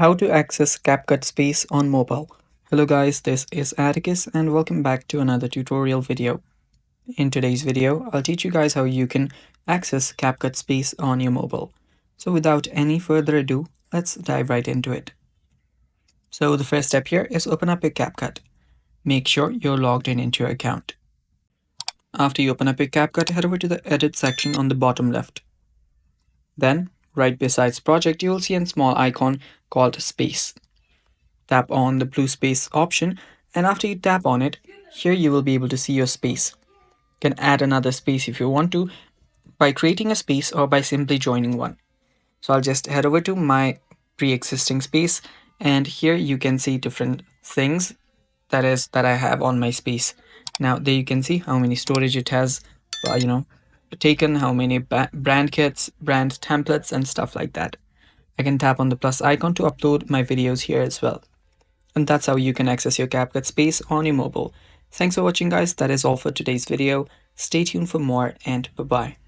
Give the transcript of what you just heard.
How to access CapCut Space on mobile. Hello guys, this is Atticus and welcome back to another tutorial video. In today's video, I'll teach you guys how you can access CapCut Space on your mobile. So without any further ado, let's dive right into it. So the first step here is open up your CapCut. Make sure you're logged in into your account. After you open up your CapCut, head over to the edit section on the bottom left. Then, right besides project, you will see a small icon called Space. Tap on the blue space option, and after you tap on it, here you will be able to see your space. You can add another space if you want to by creating a space or by simply joining one. So I'll just head over to my pre-existing space, and here you can see different things that I have on my space. Now there you can see how many storage it has, taken, how many brand kits, brand templates and stuff like that. I can tap on the plus icon to upload my videos here as well. And that's how you can access your CapCut Space on your mobile. Thanks for watching guys, that is all for today's video. Stay tuned for more and bye-bye.